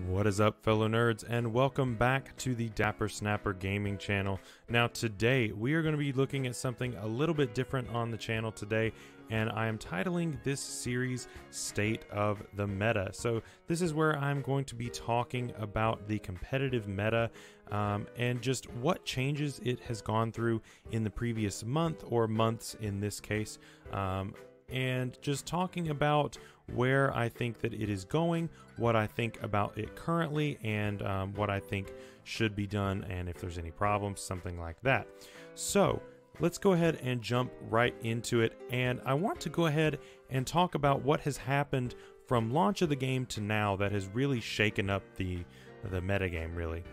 What is up, fellow nerds, and welcome back to the Dapper Snapper Gaming channel. Now today we are going to be looking at something a little bit different on the channel today, and I am titling this series State of the Meta. So this is where I'm going to be talking about the competitive meta and just what changes it has gone through in the previous month, or months in this case, and just talking about where I think that it is going, what I think about it currently, and what I think should be done, and if there's any problems, something like that. So let's go ahead and jump right into it, and I want to go ahead and talk about what has happened from launch of the game to now that has really shaken up the metagame, really.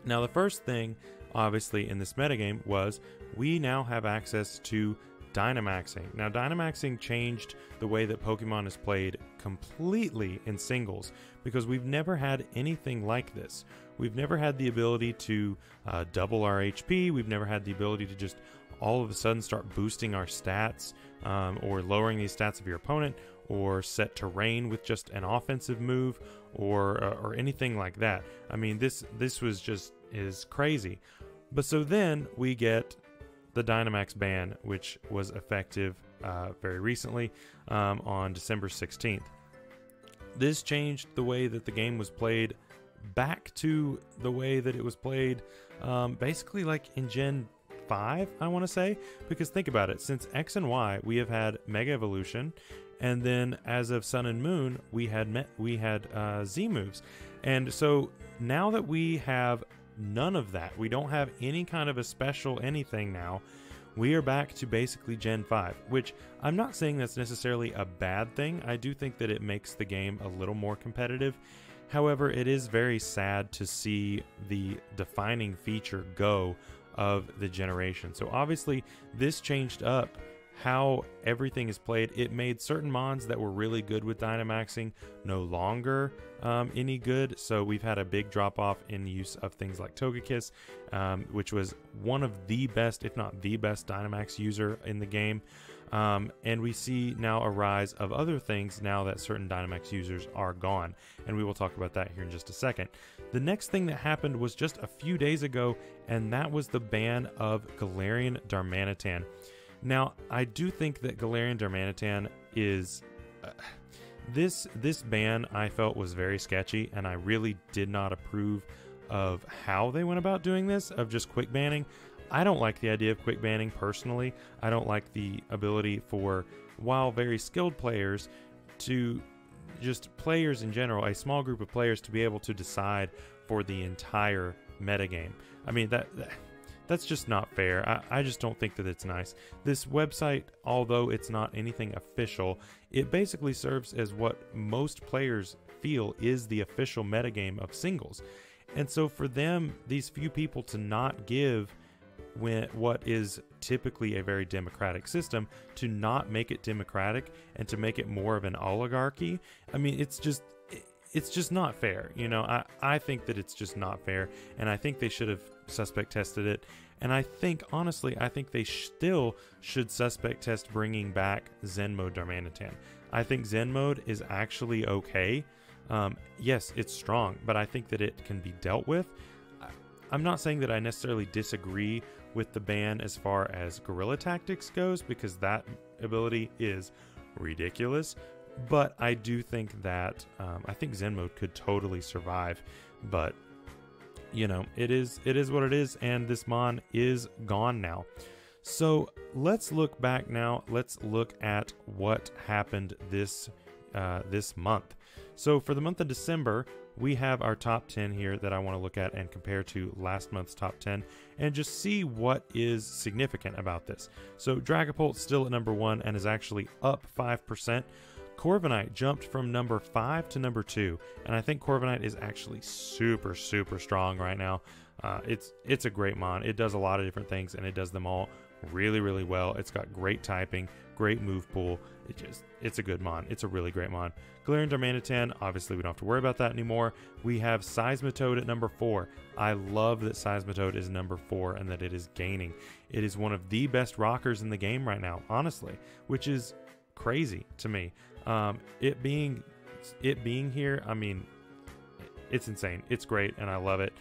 Now, the first thing, obviously, in this metagame was we now have access to Dynamaxing. Now, Dynamaxing changed the way that Pokemon is played completely in singles, because we've never had anything like this. We've never had the ability to double our HP. We've never had the ability to just all of a sudden start boosting our stats, or lowering the stats of your opponent, or set terrain with just an offensive move, or anything like that. I mean, this is crazy. But so then we get the Dynamax ban, which was effective very recently on December 16th. This changed the way that the game was played back to the way that it was played basically like in Gen 5, I want to say, because think about it, since X and Y we have had Mega Evolution, and then as of Sun and Moon we had Z moves, and so now that we have none of that, we don't have any kind of a special anything now, we are back to basically Gen 5, which I'm not saying that's necessarily a bad thing. I do think that it makes the game a little more competitive. However, it is very sad to see the defining feature go of the generation. So obviously this changed up how everything is played. It made certain mons that were really good with Dynamaxing no longer any good. So we've had a big drop off in use of things like Togekiss, which was one of the best, if not the best, Dynamax user in the game. And we see now a rise of other things now that certain Dynamax users are gone. And we will talk about that here in just a second. The next thing that happened was just a few days ago, and that was the ban of Galarian Darmanitan. Now, I do think that Galarian Darmanitan is... this ban I felt was very sketchy, and I really did not approve of how they went about doing this, of just quick banning. I don't like the idea of quick banning personally. I don't like the ability for, while very skilled players, to just players in general, a small group of players, to be able to decide for the entire metagame. I mean, that's just not fair. I just don't think that it's nice. This website, although it's not anything official, it basically serves as what most players feel is the official metagame of singles. And so for them, these few people, to not give what is typically a very democratic system, to not make it democratic and to make it more of an oligarchy, I mean, it's just not fair. You know, I think that it's just not fair, and I think they should have suspect tested it. And I think, honestly, I think they still should suspect test bringing back Zen Mode Darmanitan. I think Zen Mode is actually okay. Yes, it's strong, but I think that it can be dealt with. I'm not saying that I necessarily disagree with the ban as far as Guerrilla Tactics goes, because that ability is ridiculous. But I do think that I think Zen Mode could totally survive. But you know, it is what it is, and this mon is gone now. So let's look back now. Let's look at what happened this month. So for the month of December, we have our top 10 here that I want to look at and compare to last month's top 10 and just see what is significant about this. So Dragapult's still at number 1 and is actually up 5%. Corviknight jumped from number 5 to number 2, and I think Corviknight is actually super strong right now. It's a great mon. It does a lot of different things, and it does them all really well. It's got great typing, great move pool. It's a good mon. It's a really great mon. Galarian Darmanitan, obviously we don't have to worry about that anymore. We have Seismitoad at number 4. I love that Seismitoad is number 4 and that it is gaining. It is one of the best rockers in the game right now, honestly, which is crazy to me. It being here, I mean, it's insane. It's great, and I love it.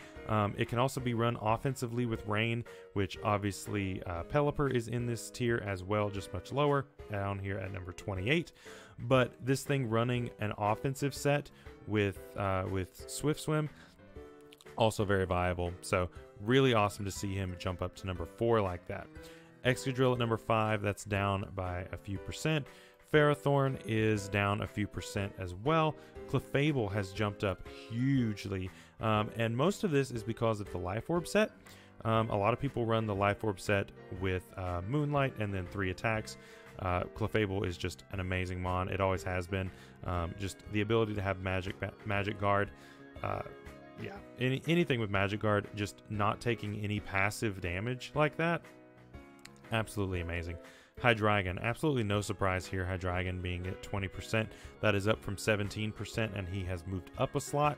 It can also be run offensively with Rain, which obviously Pelipper is in this tier as well, just much lower, down here at number 28. But this thing running an offensive set with Swift Swim, also very viable. So really awesome to see him jump up to number 4 like that. Excadrill at number 5, that's down by a few percent. Ferrothorn is down a few percent as well. Clefable has jumped up hugely, and most of this is because of the Life Orb set. A lot of people run the Life Orb set with Moonlight and then 3 attacks. Clefable is just an amazing mon. It always has been. Just the ability to have Magic Guard. Yeah, anything with Magic Guard, just not taking any passive damage like that. Absolutely amazing. Hydreigon, absolutely no surprise here. Hydreigon being at 20%. That is up from 17%, and he has moved up a slot.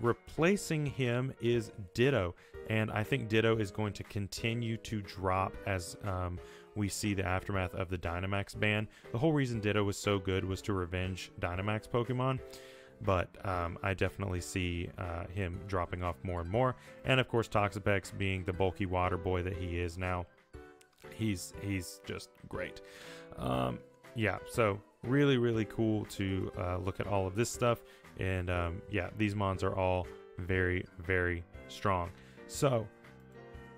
Replacing him is Ditto, and I think Ditto is going to continue to drop as we see the aftermath of the Dynamax ban. The whole reason Ditto was so good was to revenge Dynamax Pokemon, but I definitely see him dropping off more and more. And of course, Toxapex being the bulky water boy that he is now, he's just great. Yeah, so really cool to look at all of this stuff. And yeah, these mons are all very strong. So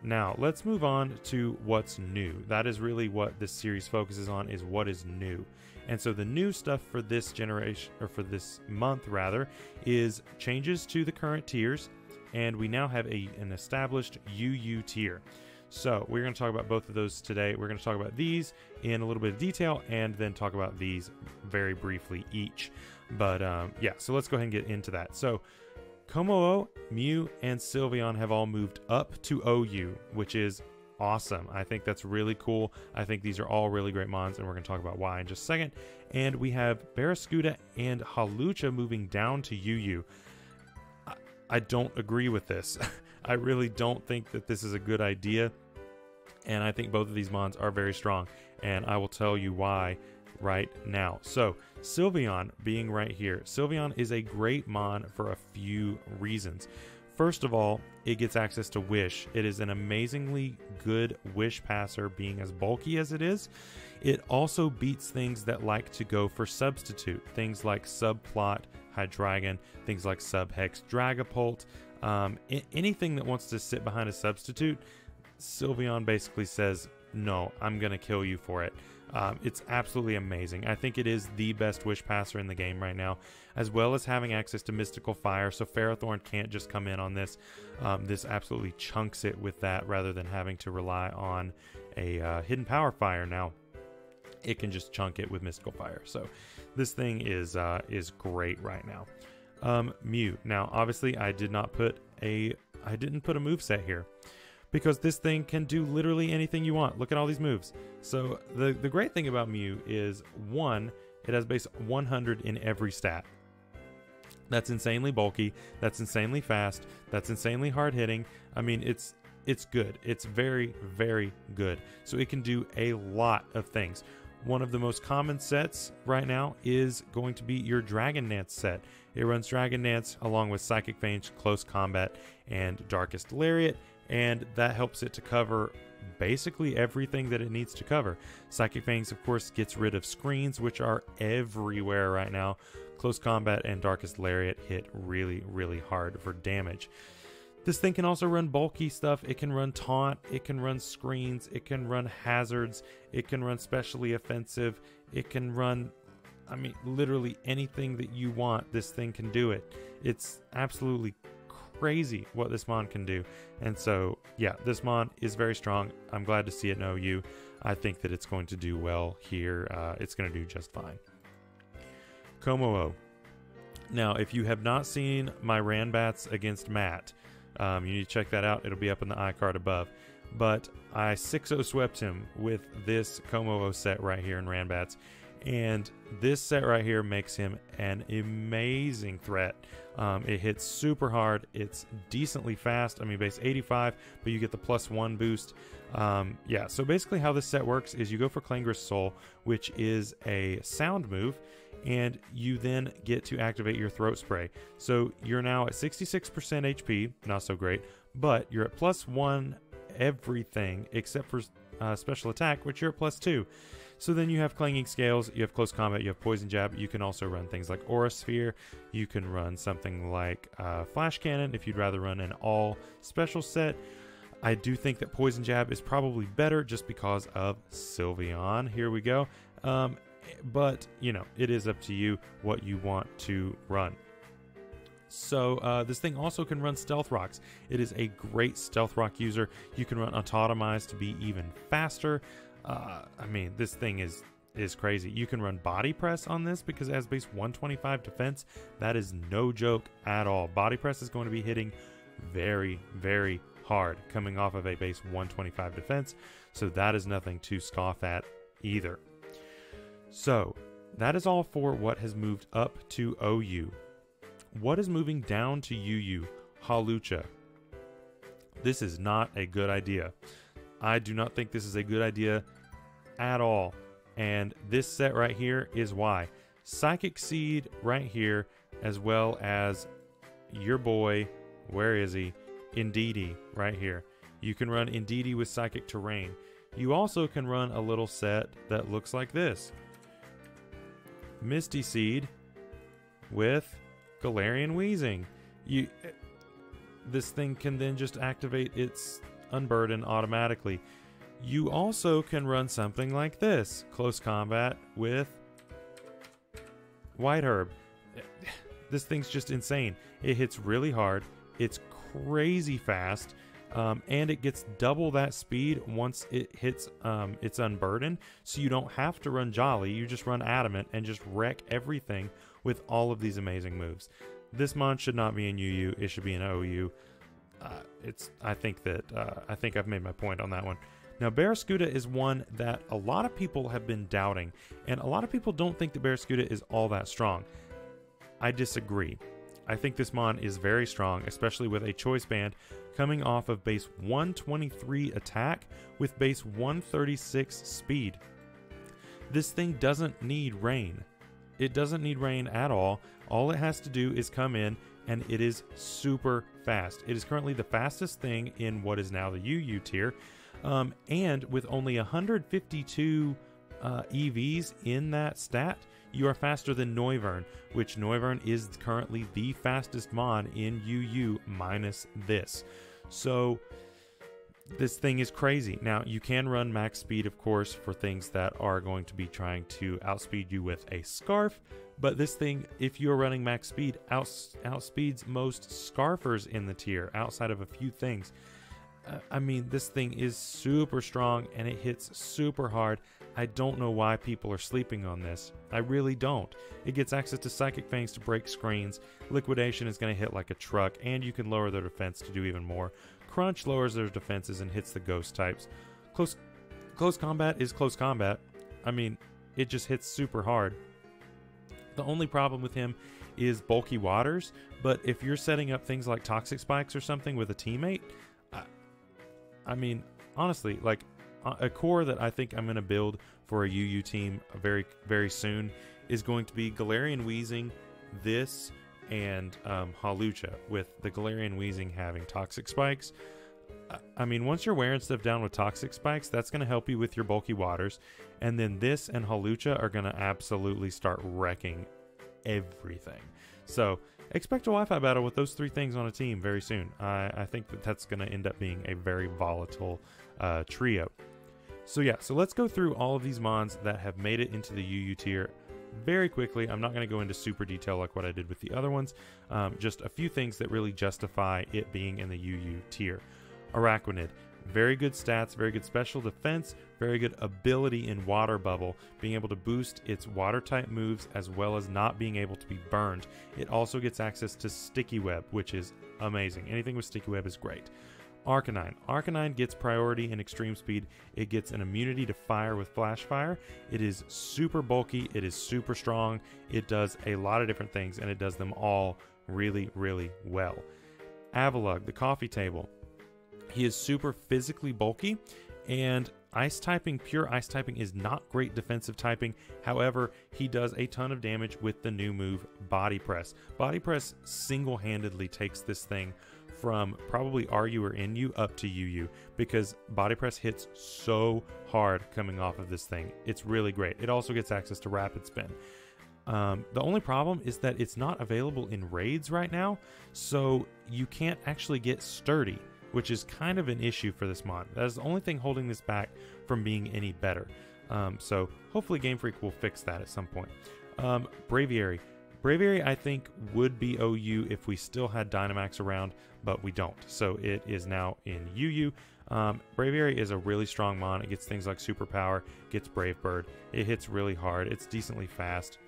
now let's move on to what's new. That is really what this series focuses on, is what is new. And so the new stuff for this generation, or for this month rather, is changes to the current tiers, and we now have an established UU tier. So we're going to talk about both of those today. We're going to talk about these in a little bit of detail, and then talk about these very briefly each. But yeah, so let's go ahead and get into that. So Kommo-o, Mew, and Sylveon have all moved up to OU, which is awesome. I think that's really cool. I think these are all really great mons, and we're going to talk about why in just a second. And we have Barraskewda and Hawlucha moving down to UU. I don't agree with this. I really don't think that this is a good idea, and I think both of these mons are very strong, and I will tell you why right now. So Sylveon being right here, Sylveon is a great mon for a few reasons. First of all, it gets access to Wish. It is an amazingly good Wish passer, being as bulky as it is. It also beats things that like to go for substitute, things like Subplot, Hydreigon, things like Subhex, Dragapult. Anything that wants to sit behind a substitute, Sylveon basically says, no, I'm going to kill you for it. It's absolutely amazing. I think it is the best Wish passer in the game right now, as well as having access to Mystical Fire, so Ferrothorn can't just come in on this. This absolutely chunks it with that, rather than having to rely on a Hidden Power Fire. Now it can just chunk it with Mystical Fire, so this thing is great right now. Mew. Now obviously I didn't put a moveset here, because this thing can do literally anything you want. Look at all these moves. So the great thing about Mew is, one, it has base 100 in every stat. That's insanely bulky, that's insanely fast, that's insanely hard hitting. I mean, it's good. It's very good. So it can do a lot of things. One of the most common sets right now is going to be your Dragon Dance set. It runs Dragon Dance along with Psychic Fangs, Close Combat, and Darkest Lariat, and that helps it to cover basically everything that it needs to cover. Psychic Fangs, of course, gets rid of screens, which are everywhere right now. Close Combat and Darkest Lariat hit really hard for damage. This thing can also run bulky stuff. It can run Taunt, it can run screens, it can run hazards, it can run specially offensive, it can run, I mean, literally anything that you want, this thing can do it. It's absolutely crazy what this mon can do. And so yeah, this mon is very strong. I'm glad to see it in OU. I think that it's going to do well here. It's going to do just fine. Kommo-o. Now, if you have not seen my Ranbats against Matt, you need to check that out. It'll be up in the iCard above. But I 6-0 swept him with this Kommo-o set right here in Ranbats. And this set right here makes him an amazing threat. It hits super hard. It's decently fast. I mean, base 85, but you get the +1 boost. Yeah, so basically how this set works is you go for Clangorous Soul, which is a sound move, and you then get to activate your throat spray. So you're now at 66% HP, not so great, but you're at +1 everything except for special attack, which you're at +2. So then you have Clanging Scales, you have Close Combat, you have Poison Jab. You can also run things like Aura Sphere. You can run something like Flash Cannon if you'd rather run an all special set. I do think that Poison Jab is probably better just because of Sylveon. Here we go. But, you know, it is up to you what you want to run. So this thing also can run Stealth Rocks. It is a great Stealth Rock user. You can run Autotomize to be even faster. I mean, this thing is crazy. You can run Body Press on this because it has base 125 defense. That is no joke at all. Body Press is going to be hitting very, very hard coming off of a base 125 defense. So that is nothing to scoff at either. So that is all for what has moved up to OU. What is moving down to UU? Hawlucha. This is not a good idea. I do not think this is a good idea at all. And this set right here is why. Psychic Seed right here, as well as your boy, where is he? Indeedee right here. You can run Indeedee with Psychic Terrain. You also can run a little set that looks like this. Misty Seed with Galarian Weezing. This thing can then just activate its Unburden automatically. You also can run something like this. Close Combat with White Herb. This thing's just insane. It hits really hard. It's crazy fast. And it gets double that speed once it hits its Unburden. So you don't have to run Jolly. You just run Adamant and just wreck everything with all of these amazing moves. This mon should not be in UU. It should be in OU. I think I've made my point on that one. Now, Barraskewda is one that a lot of people have been doubting, and a lot of people don't think that Barraskewda is all that strong. I disagree. I think this mon is very strong, especially with a Choice Band coming off of base 123 attack with base 136 speed. This thing doesn't need rain. It doesn't need rain at all. All it has to do is come in, and it is super fast. It is currently the fastest thing in what is now the UU tier. And with only 152 EVs in that stat, you are faster than Noivern, which Noivern is currently the fastest mon in UU minus this. So this thing is crazy. Now, you can run max speed, of course, for things that are going to be trying to outspeed you with a Scarf. But this thing, if you're running max speed, outspeeds most Scarfers in the tier, outside of a few things. I mean, this thing is super strong, and it hits super hard. I don't know why people are sleeping on this. I really don't. It gets access to Psychic Fangs to break screens. Liquidation is going to hit like a truck, and you can lower their defense to do even more. Crunch lowers their defenses and hits the ghost types. Close Combat is Close Combat. I mean, it just hits super hard. The only problem with him is bulky waters, but if you're setting up things like Toxic Spikes or something with a teammate, I mean, honestly, like a core that I think I'm going to build for a UU team very, very soon is going to be Galarian Weezing, this, and Hawlucha, with the Galarian Weezing having Toxic Spikes. I mean, once you're wearing stuff down with Toxic Spikes, that's going to help you with your bulky waters. And then this and Hawlucha are going to absolutely start wrecking everything. So expect a Wi-Fi battle with those three things on a team very soon. I think that that's going to end up being a very volatile trio. So yeah, so let's go through all of these mons that have made it into the UU tier very quickly. I'm not going to go into super detail like what I did with the other ones. Just a few things that really justify it being in the UU tier. Araquanid. Very good stats, very good special defense, very good ability in Water Bubble, being able to boost its water type moves as well as not being able to be burned. It also gets access to Sticky Web, which is amazing. Anything with Sticky Web is great. Arcanine. Arcanine gets priority in extreme speed. It gets an immunity to fire with Flash Fire. It is super bulky. It is super strong. It does a lot of different things, and it does them all really, really well. Avalugg, the coffee table. He is super physically bulky, and Ice typing, pure ice typing is not great defensive typing. However, he does a ton of damage with the new move Body Press. Body Press single-handedly takes this thing from probably RU or NU up to UU, because Body Press hits so hard coming off of this thing. It's really great. It also gets access to Rapid Spin. The only problem is that it's not available in raids right now, so you can't actually get Sturdy, which is kind of an issue for this mod. That is the only thing holding this back from being any better. So hopefully Game Freak will fix that at some point. Braviary. Braviary, I think, would be OU if we still had Dynamax around, but we don't. So it is now in UU. Braviary is a really strong mon. It gets things like Superpower, gets Brave Bird. It hits really hard. It's decently fast.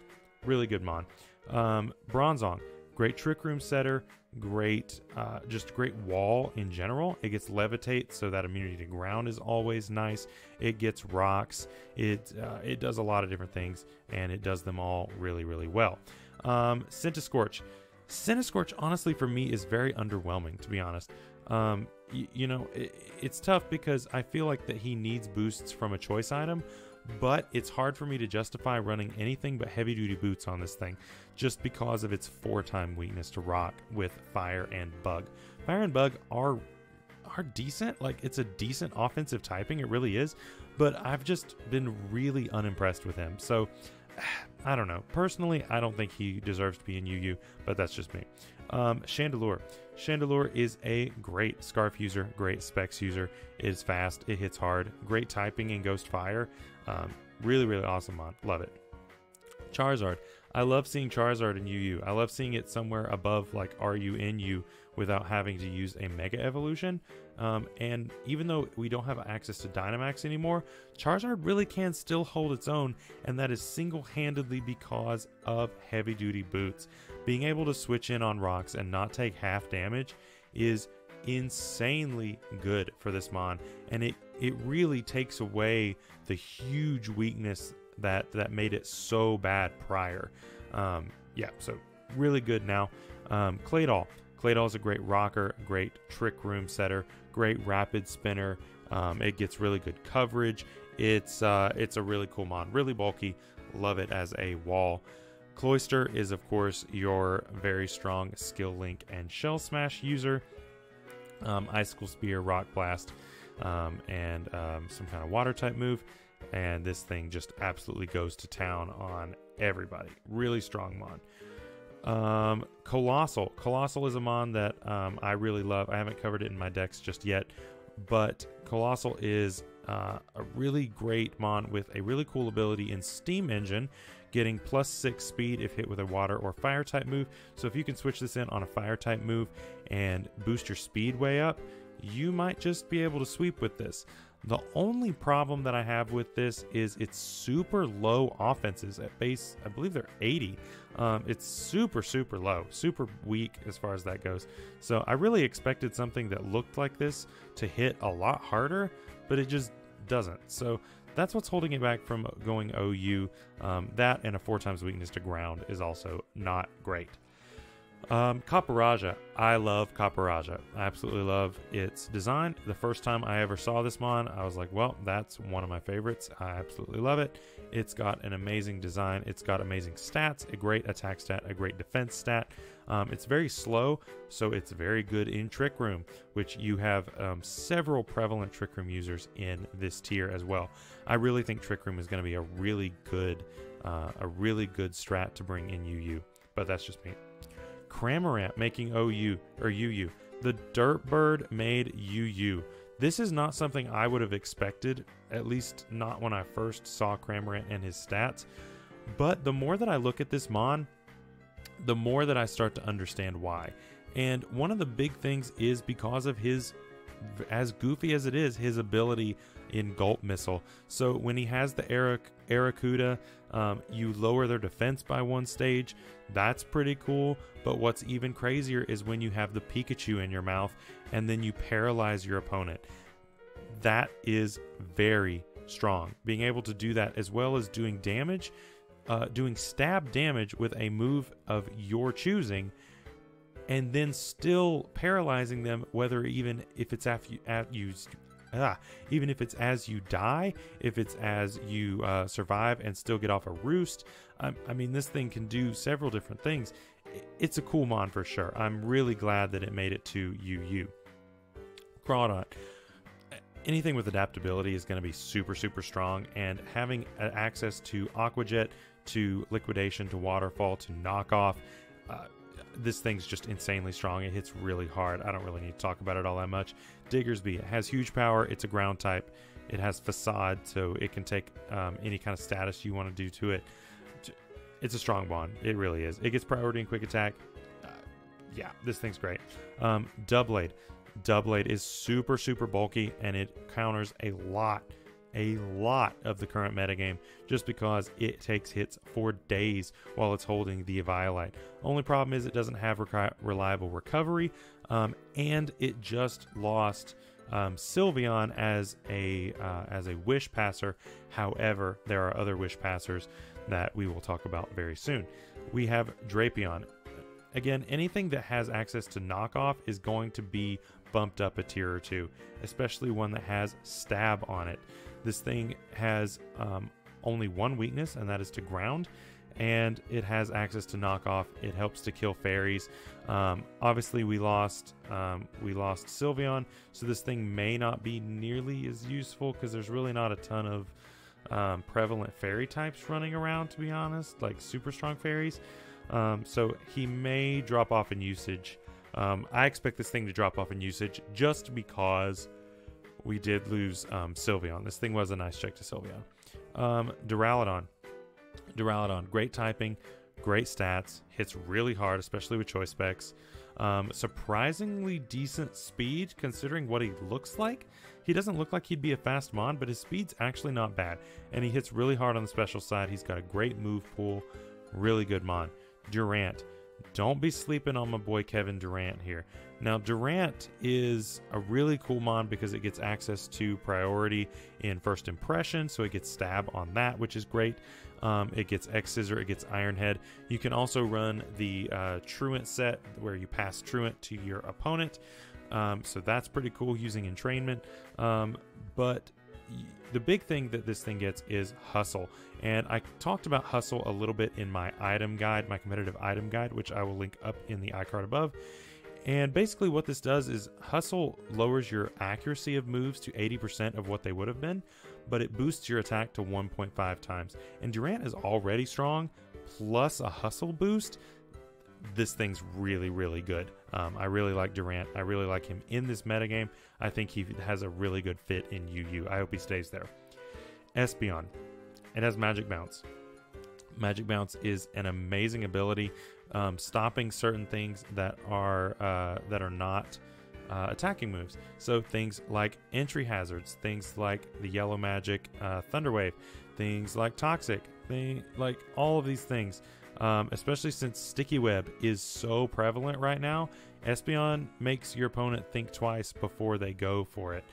Really good mon. Bronzong. Great Trick Room setter. Great, just great wall in general. It gets Levitate, so that immunity to ground is always nice. It gets rocks. It does a lot of different things, and it does them all really, really well. Centiskorch. Centiskorch, honestly, for me, is very underwhelming, to be honest. You know, it's tough because I feel like that he needs boosts from a choice item, but it's hard for me to justify running anything but heavy-duty boots on this thing just because of its 4-time weakness to rock with fire and bug. Fire and bug are decent. Like, it's a decent offensive typing, it really is, but I've just been really unimpressed with him. So I don't know. Personally, I don't think he deserves to be in UU, but that's just me. Chandelure. Chandelure is a great Scarf user, great Specs user. It is fast, it hits hard, great typing in Ghost Fire. Really, really awesome mod. Love it. Charizard. I love seeing Charizard in UU. I love seeing it somewhere above like RU, NU without having to use a Mega Evolution. And even though we don't have access to Dynamax anymore, Charizard really can still hold its own, and that is single-handedly because of heavy-duty boots. Being able to switch in on rocks and not take half damage is insanely good for this mon, and it really takes away the huge weakness that made it so bad prior. Yeah, so really good now. Claydol. Claydol is a great rocker, great Trick Room setter, great Rapid Spinner. It gets really good coverage. It's a really cool mon, really bulky. Love it as a wall. Cloyster is, of course, your very strong Skill Link and Shell Smash user. Icicle Spear, Rock Blast, and some kind of water type move. And this thing just absolutely goes to town on everybody. Really strong mon. Colossal. Colossal is a mon that I really love. I haven't covered it in my decks just yet, but Colossal is a really great mon with a really cool ability in Steam Engine, getting +6 speed if hit with a water or fire type move. So if you can switch this in on a fire type move and boost your speed way up, you might just be able to sweep with this. The only problem that I have with this is it's super low offenses at base. I believe they're 80. It's super, super low, super weak as far as that goes. So I really expected something that looked like this to hit a lot harder, but it just doesn't. So that's what's holding it back from going OU. That and a 4x weakness to ground is also not great. Copperajah. I love Copperajah. I absolutely love its design. The first time I ever saw this mon, I was like, well, that's one of my favorites. I absolutely love it. It's got an amazing design. It's got amazing stats, a great attack stat, a great defense stat. It's very slow, so it's very good in Trick Room, which you have several prevalent Trick Room users in this tier as well. I really think Trick Room is going to be a really good strat to bring in UU, but that's just me. Cramorant making OU or UU. The Dirt Bird made UU. This is not something I would have expected, at least not when I first saw Cramorant and his stats. But the more that I look at this mon, the more that I start to understand why. And one of the big things is because of his, as goofy as it is, his ability in Gulp Missile. So when he has the Aracuda, you lower their defense by 1 stage. That's pretty cool. But what's even crazier is when you have the Pikachu in your mouth and then you paralyze your opponent. That is very strong. Being able to do that as well as doing damage, doing stab damage with a move of your choosing, and then still paralyzing them, whether even if it's after you even if it's as you die, if it's as you survive and still get off a roost. I mean, this thing can do several different things. It's a cool mon for sure. I'm really glad that it made it to UU. Crawdaunt. Anything with adaptability is going to be super, super strong, and having access to Aqua Jet, to Liquidation, to Waterfall, to Knockoff, this thing's just insanely strong. It hits really hard. I don't really need to talk about it all that much. Diggersby, it has huge power. It's a ground type. It has Facade, so it can take any kind of status you want to do to it. It's a strong bond. It really is. It gets priority and quick attack. Yeah, this thing's great. Doublade. Doublade is super, super bulky, and it counters a lot of the current metagame just because it takes hits for days while it's holding the Eviolite. Only problem is it doesn't have reliable recovery, and it just lost Sylveon as a wish passer. However, there are other wish passers that we will talk about very soon. We have Drapion. Again, anything that has access to knockoff is going to be bumped up a tier or two, especially one that has stab on it. This thing has only one weakness, and that is to ground, and it has access to knockoff. It helps to kill fairies. Obviously, we lost Sylveon, so this thing may not be nearly as useful because there's really not a ton of prevalent fairy types running around, to be honest, like super strong fairies. So he may drop off in usage. I expect this thing to drop off in usage just because we did lose Sylveon. This thing was a nice check to Sylveon. Duraludon. Duraludon, great typing, great stats, hits really hard, especially with choice specs. Surprisingly decent speed considering what he looks like. He doesn't look like he'd be a fast mon, but his speed's actually not bad. And he hits really hard on the special side. He's got a great move pool, really good mon. Durant. Don't be sleeping on my boy Kevin Durant here. Now, Durant is a really cool mon because it gets access to priority in first impression, so it gets stab on that, which is great. It gets X Scissor, it gets Iron Head. You can also run the Truant set where you pass Truant to your opponent, so that's pretty cool using entrainment. But the big thing that this thing gets is Hustle, and I talked about Hustle a little bit in my item guide, my competitive item guide, which I will link up in the iCard above. And basically what this does is Hustle lowers your accuracy of moves to 80% of what they would have been, but it boosts your attack to 1.5 times. And Durant is already strong, plus a Hustle boost. This thing's really, really good. I really like Durant. I really like him in this metagame. I think he has a really good fit in UU. I hope he stays there. Espeon. It has Magic Bounce. Magic Bounce is an amazing ability, stopping certain things that are not attacking moves. So things like entry hazards, things like the yellow magic Thunder Wave, things like Toxic, like all of these things. Especially since Sticky Web is so prevalent right now, Espeon makes your opponent think twice before they go for it.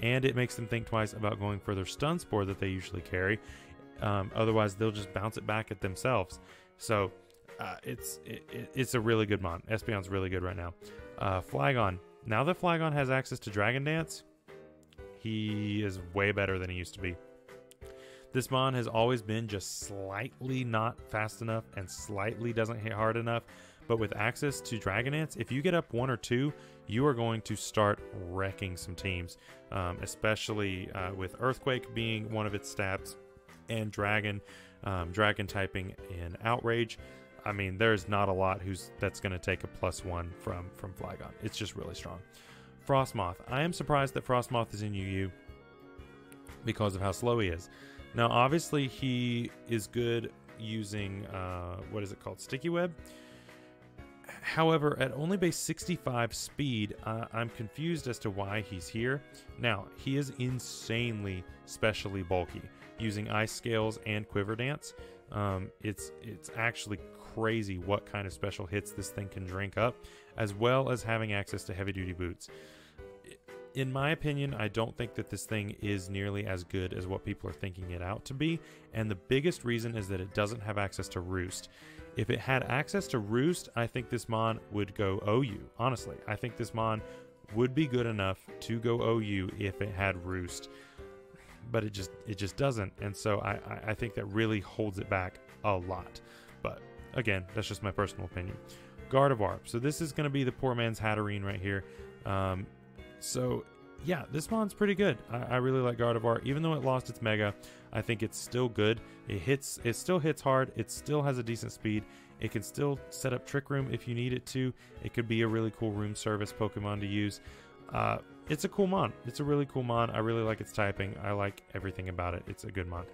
And it makes them think twice about going for their Stun Spore that they usually carry. Otherwise, they'll just bounce it back at themselves. So it's a really good mon. Espeon's really good right now. Flygon. Now that Flygon has access to Dragon Dance, he is way better than he used to be. This mon has always been just slightly not fast enough and slightly doesn't hit hard enough. But with access to Dragon Dance, if you get up 1 or 2, you are going to start wrecking some teams. Especially with Earthquake being one of its stats and Dragon typing in Outrage. I mean, there's not a lot that's going to take a +1 from Flygon. It's just really strong. Frostmoth. I am surprised that Frostmoth is in UU because of how slow he is. Now, obviously, he is good using, what is it called? Sticky Web. However, at only base 65 speed, I'm confused as to why he's here. Now, he is insanely specially bulky, using Ice Scales and Quiver Dance. It's actually crazy what kind of special hits this thing can drink up, as well as having access to heavy-duty boots. In my opinion, I don't think that this thing is nearly as good as what people are thinking it out to be, and the biggest reason is that it doesn't have access to Roost. If it had access to Roost, I think this mon would go OU. Honestly, I think this mon would be good enough to go OU if it had Roost, but it just doesn't, and so I think that really holds it back a lot. But again, that's just my personal opinion. Gardevoir. So this is going to be the poor man's Hatterene right here. So yeah, this mon's pretty good. I really like Gardevoir. Even though it lost its Mega, I think it's still good. It still hits hard. It still has a decent speed. It can still set up Trick Room if you need it to. It could be a really cool room service Pokemon to use. It's a cool mon. It's a really cool mon. I really like its typing. I like everything about it. It's a good mon.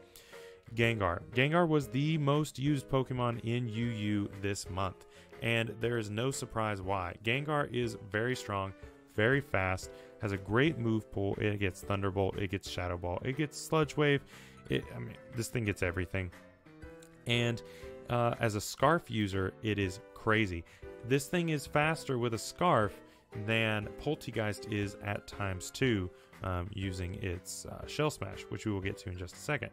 Gengar. Gengar was the most used Pokemon in UU this month, and there is no surprise why. Gengar is very strong, very fast, has a great move pool. It gets Thunderbolt, it gets Shadow Ball, it gets Sludge Wave. I mean, this thing gets everything. And as a Scarf user, it is crazy. This thing is faster with a Scarf than Poltegeist is at ×2 using its Shell Smash, which we will get to in just a second.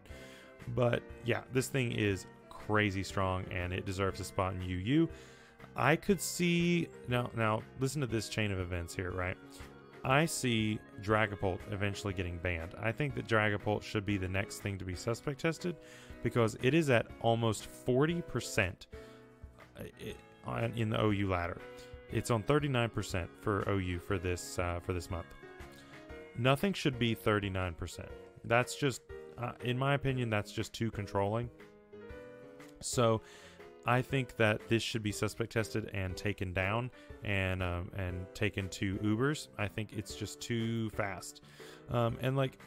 But yeah, this thing is crazy strong, and it deserves a spot in UU. I could see now listen to this chain of events here, right? I see Dragapult eventually getting banned. I think that Dragapult should be the next thing to be suspect tested, because it is at almost 40% in the OU ladder. It's on 39% for OU for this month. Nothing should be 39%. That's just, in my opinion, that's just too controlling. So I think that this should be suspect tested and taken down and taken to Ubers. I think it's just too fast. And like,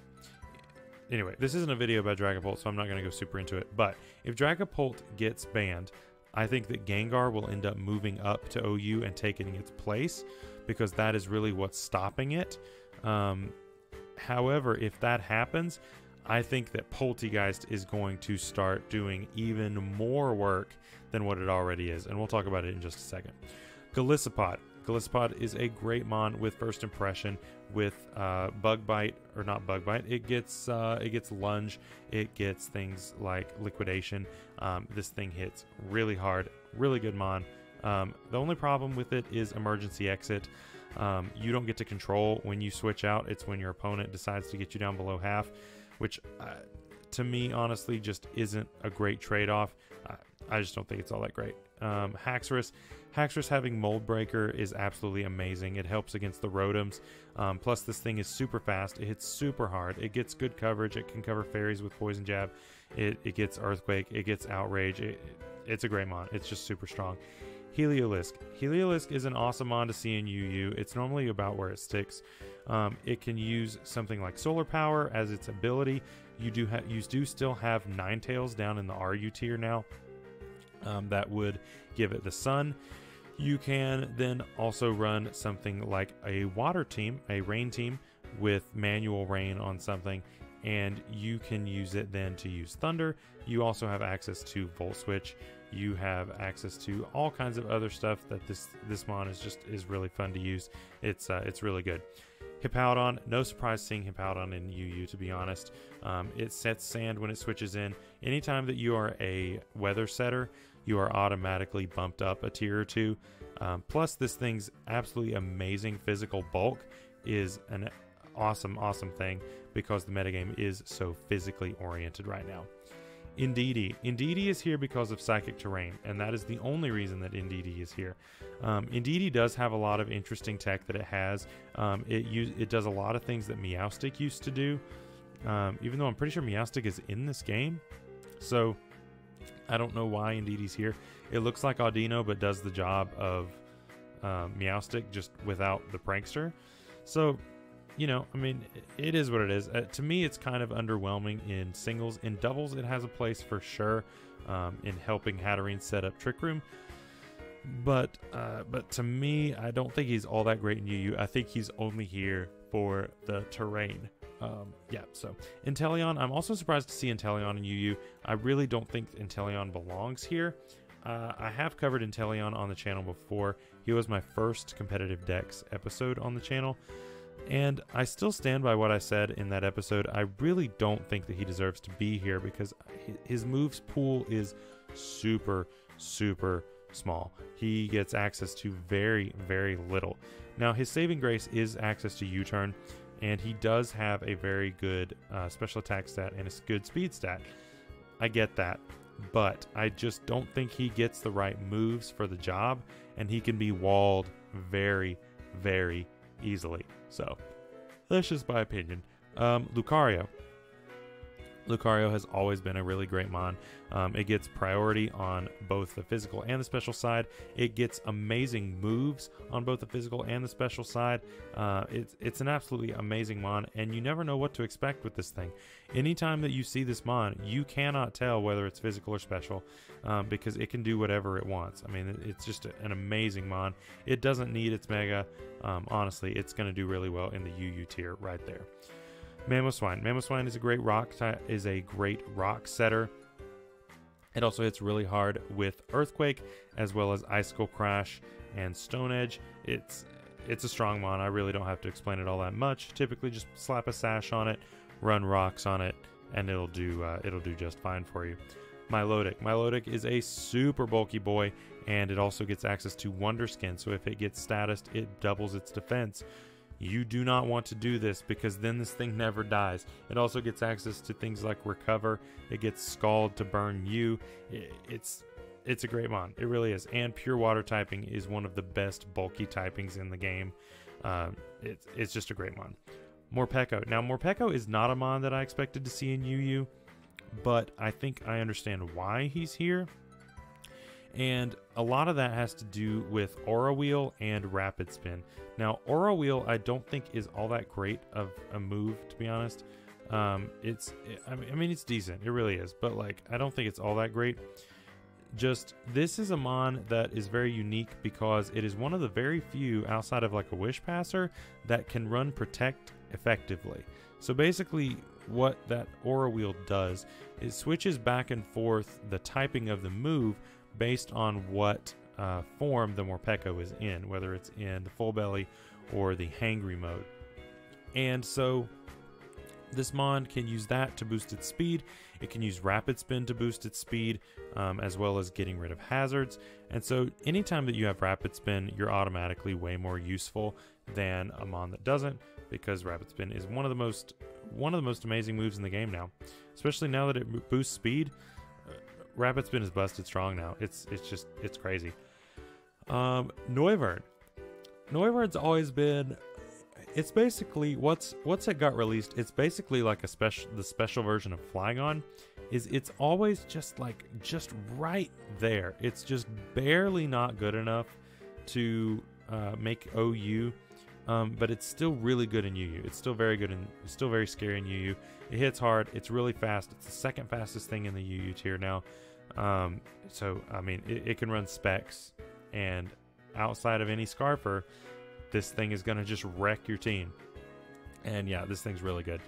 anyway, this isn't a video about Dragapult, so I'm not going to go super into it. But if Dragapult gets banned, I think that Gengar will end up moving up to OU and taking its place, because that is really what's stopping it. However, if that happens, I think that Poltegeist is going to start doing even more work than what it already is, and we'll talk about it in just a second. Golisopod. Golisopod is a great mon with first impression, with Bug Bite, or not Bug Bite. It gets Lunge. It gets things like Liquidation. This thing hits really hard. Really good mon. The only problem with it is Emergency Exit. You don't get to control when you switch out. It's when your opponent decides to get you down below half, which to me, honestly, just isn't a great trade-off. I just don't think it's all that great. Haxorus. Haxorus having Mold Breaker is absolutely amazing. It helps against the Rotoms. Plus, this thing is super fast. It hits super hard. It gets good coverage. It can cover fairies with Poison Jab. It gets Earthquake. It gets Outrage. It's a great mon. It's just super strong. Heliolisk. Heliolisk is an awesome mon to see in UU. It's normally about where it sticks. It can use something like Solar Power as its ability. You do still have Ninetales down in the RU tier now. That would give it the Sun. You can then also run something like a water team, a rain team, with manual rain on something, and you can use it then to use Thunder. You also have access to Volt Switch. You have access to all kinds of other stuff that this mon is really fun to use. It's really good. Hippowdon, no surprise seeing Hippowdon in UU, to be honest. It sets sand when it switches in. Anytime that you are a weather setter, you are automatically bumped up a tier or two. Plus, this thing's absolutely amazing physical bulk is an awesome thing, because the metagame is so physically oriented right now. Indeedee. Indeedee is here because of Psychic Terrain, and that is the only reason that Indeedee is here. Indeedee does have a lot of interesting tech that it has. It does a lot of things that Meowstic used to do, even though I'm pretty sure Meowstic is in this game. So I don't know why Indeedee's here. It looks like Audino, but does the job of Meowstic just without the prankster. So, you know, I mean, it is what it is. To me, it's kind of underwhelming in singles. In doubles, it has a place for sure in helping Hatterene set up Trick Room. But to me, I don't think he's all that great in UU. I think he's only here for the terrain. Yeah, so Inteleon, I'm also surprised to see Inteleon in UU. I really don't think Inteleon belongs here. I have covered Inteleon on the channel before. He was my first competitive Dex episode on the channel, and I still stand by what I said in that episode. I really don't think that he deserves to be here, because his moves pool is super small. He gets access to very, very little. Now, his saving grace is access to U-turn, and he does have a very good special attack stat and a good speed stat. I get that, but I just don't think he gets the right moves for the job, and he can be walled very, very easily. So that's just my opinion. Lucario. Lucario has always been a really great mon. It gets priority on both the physical and the special side. It gets amazing moves on both the physical and the special side. It's an absolutely amazing mon, and you never know what to expect with this thing. Anytime that you see this mon, you cannot tell whether it's physical or special, because it can do whatever it wants. I mean, it's just an amazing mon. It doesn't need its mega. Honestly, it's going to do really well in the UU tier right there. Mamoswine. Mamoswine is a great rock setter. It also hits really hard with Earthquake, as well as Icicle Crash and Stone Edge. It's a strong mon. I really don't have to explain it all that much. Typically, just slap a sash on it, run rocks on it, and it'll do just fine for you. Milotic. Milotic is a super bulky boy, and it also gets access to Wonder Skin. So if it gets statused, it doubles its defense. You do not want to do this, because then this thing never dies. It also gets access to things like Recover. It gets Scald to burn you. It's a great mon. It really is. And Pure Water typing is one of the best bulky typings in the game. It's just a great mon. Morpeko. Now, Morpeko is not a mon that I expected to see in UU, but I think I understand why he's here. And a lot of that has to do with Aura Wheel and Rapid Spin. Now, Aura Wheel I don't think is all that great of a move, to be honest. I mean, it's decent. It really is. But, like, I don't think it's all that great. Just, this is a mon that is very unique because it is one of the very few outside of, like, a Wish Passer that can run Protect effectively. So, basically, what that Aura Wheel does is switches back and forth the typing of the move based on what form the Morpeko is in, whether it's in the full belly or the hangry mode. And so this mon can use that to boost its speed. It can use Rapid Spin to boost its speed, as well as getting rid of hazards. And so anytime that you have Rapid Spin, you're automatically way more useful than a mon that doesn't, because Rapid Spin is one of the most amazing moves in the game now, especially now that it boosts speed. Rapid Spin is busted strong now. It's crazy. Noivern. Noivern's always been, it's basically what's it got released. It's basically like the special version of Flygon. It's always just right there. It's just barely not good enough to make OU. But it's still really good in UU. It's still very good and still very scary in UU. It hits hard. It's really fast. It's the second fastest thing in the UU tier now. So, I mean, it can run specs, and outside of any Scarfer, this thing is going to just wreck your team. And yeah, this thing's really good.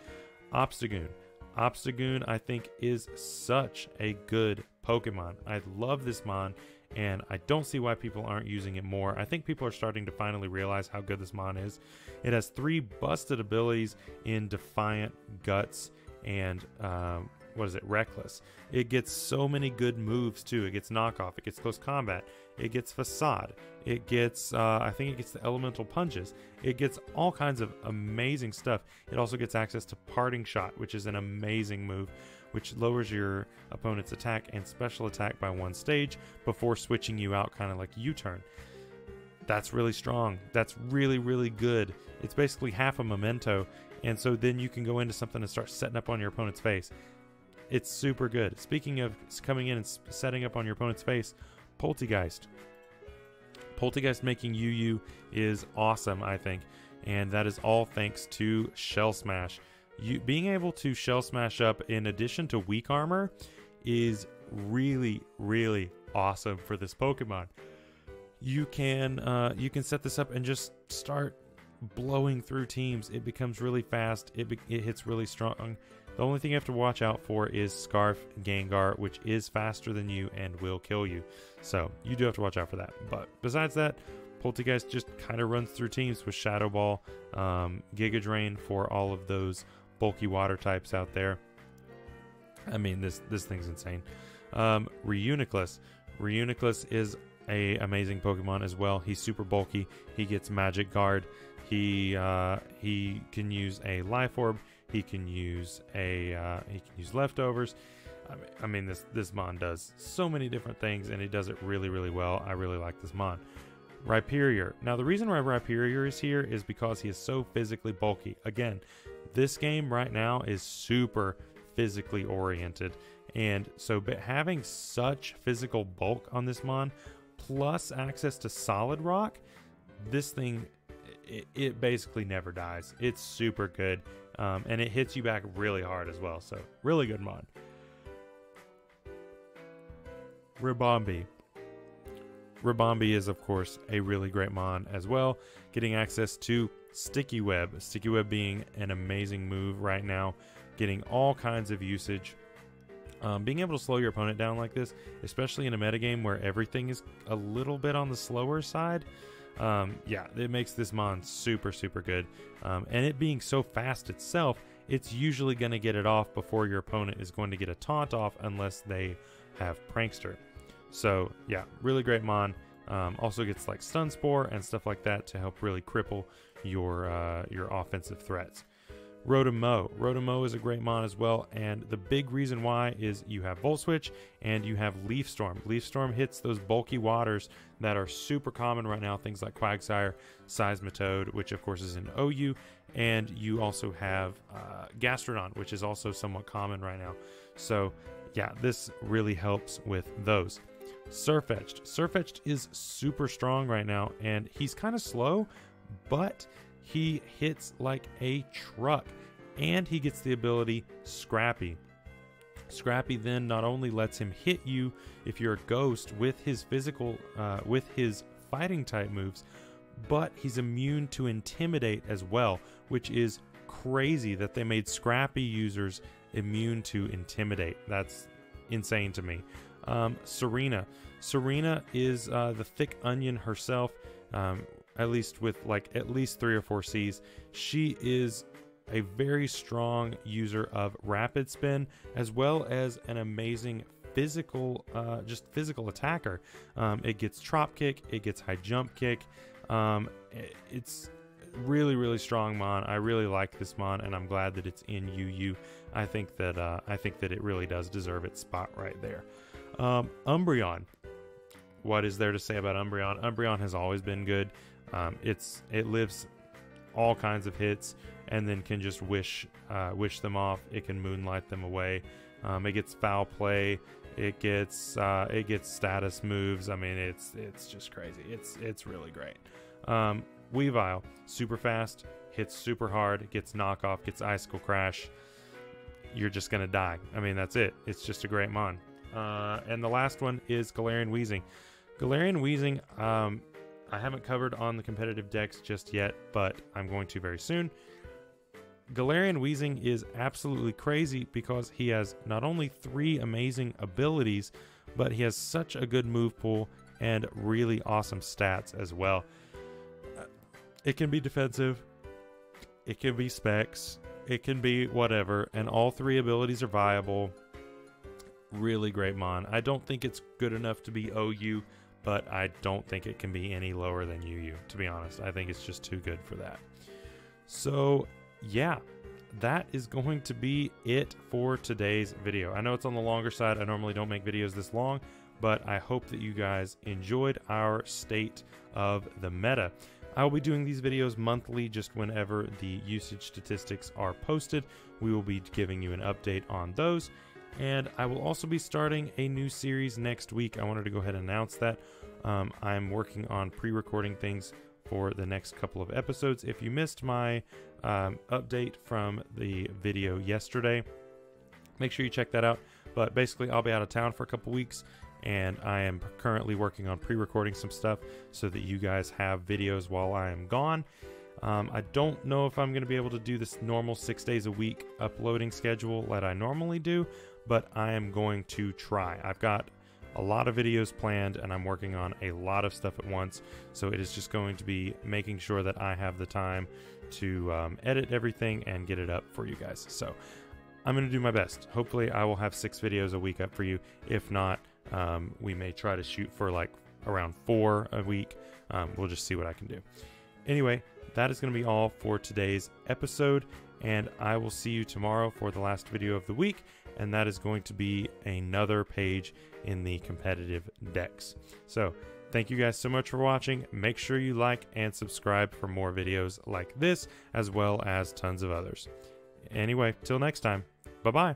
Obstagoon. Obstagoon, I think, is such a good Pokemon. I love this mon, and I don't see why people aren't using it more. I think people are starting to finally realize how good this mon is. It has 3 busted abilities in Defiant, Guts, and Reckless. It gets so many good moves too. It gets Knockoff, it gets Close Combat, it gets Facade, it gets I think it gets the Elemental Punches. It gets all kinds of amazing stuff. It also gets access to Parting Shot, which is an amazing move, which lowers your opponent's attack and special attack by 1 stage before switching you out, kind of like U-turn. That's really strong. That's really, really good. It's basically half a memento, and so then you can go into something and start setting up on your opponent's face. It's super good. Speaking of coming in and setting up on your opponent's face, Poltegeist. Poltegeist making UU is awesome, I think, and that is all thanks to Shell Smash. Being able to Shell Smash up in addition to weak armor is really, really awesome for this Pokemon. You can set this up and just start blowing through teams. It becomes really fast. It hits really strong. The only thing you have to watch out for is Scarf Gengar, which is faster than you and will kill you. So you do have to watch out for that. But besides that, Poltegeist just kind of runs through teams with Shadow Ball, Giga Drain for all of those bulky water types out there. I mean, this thing's insane. Reuniclus. Reuniclus is a amazing Pokemon as well. He's super bulky. He gets Magic Guard. He can use a Life Orb. He can use Leftovers. I mean, this Mon does so many different things, and he does it really, really well. I really like this Mon. Rhyperior. Now, the reason why Rhyperior is here is because he is so physically bulky. Again, this game right now is super physically oriented, and so having such physical bulk on this Mon, plus access to Solid Rock, this thing, it basically never dies. It's super good, and it hits you back really hard as well. So, really good Mon. Ribombee. Ribombee is, of course, a really great Mon as well. Getting access to Sticky Web. Sticky Web being an amazing move right now. Getting all kinds of usage. Being able to slow your opponent down like this, especially in a metagame where everything is a little bit on the slower side. Yeah, it makes this Mon super, super good. And it being so fast itself, it's usually going to get it off before your opponent is going to get a taunt off unless they have Prankster. So yeah, really great Mon. Also gets like Stun Spore and stuff like that to help really cripple your offensive threats. Rotom-Mow. Rotom-Mow is a great Mon as well, and the big reason why is you have Volt Switch and you have Leaf Storm. Leaf Storm hits those bulky waters that are super common right now, things like Quagsire, Seismitoad, which of course is in OU, and you also have Gastrodon, which is also somewhat common right now. So yeah, this really helps with those. Surfetched. Surfetched is super strong right now, and he's kind of slow, but he hits like a truck, and he gets the ability Scrappy. Scrappy then not only lets him hit you if you're a ghost with his physical, with his fighting type moves, but he's immune to Intimidate as well, which is crazy that they made Scrappy users immune to Intimidate. That's insane to me. Serena. Serena is the thick onion herself, at least with like at least 3 or 4 C's. She is a very strong user of Rapid Spin, as well as an amazing physical, just physical attacker. It gets Trop Kick, it gets High Jump Kick. It's really, really strong Mon. I really like this Mon, and I'm glad that it's in UU. I think that it really does deserve its spot right there. Umbreon. What is there to say about Umbreon? Umbreon has always been good. It lives all kinds of hits and then can just wish them off. It can moonlight them away. It gets Foul Play. It gets status moves. I mean, it's just crazy. It's really great. Weavile, super fast, hits super hard, gets knockoff, gets Icicle Crash. You're just gonna die. I mean, that's it. It's just a great Mon. And the last one is Galarian Weezing. Galarian Weezing, I haven't covered on the competitive decks just yet, but I'm going to very soon. Galarian Weezing is absolutely crazy because he has not only 3 amazing abilities, but he has such a good move pool and really awesome stats as well. It can be defensive, it can be specs, it can be whatever, and all 3 abilities are viable. Really great Mon. I don't think it's good enough to be OU, but I don't think it can be any lower than UU, to be honest. I think it's just too good for that. So yeah, that is going to be it for today's video. I know it's on the longer side. I normally don't make videos this long, but I hope that you guys enjoyed our state of the meta. I will be doing these videos monthly, just whenever the usage statistics are posted. We will be giving you an update on those. And I will also be starting a new series next week. I wanted to go ahead and announce that. I'm working on pre-recording things for the next couple of episodes. If you missed my update from the video yesterday, make sure you check that out. But basically, I'll be out of town for a couple weeks, and I am currently working on pre-recording some stuff so that you guys have videos while I am gone. I don't know if I'm going to be able to do this normal 6 days a week uploading schedule that I normally do, but I am going to try. I've got a lot of videos planned, and I'm working on a lot of stuff at once, so it is just going to be making sure that I have the time to edit everything and get it up for you guys. So I'm going to do my best. Hopefully I will have 6 videos a week up for you. If not, we may try to shoot for like around 4 a week. We'll just see what I can do. Anyway, that is going to be all for today's episode, and I will see you tomorrow for the last video of the week, and that is going to be another page in the competitive decks. So thank you guys so much for watching. Make sure you like and subscribe for more videos like this, as well as tons of others. Anyway, till next time, bye-bye.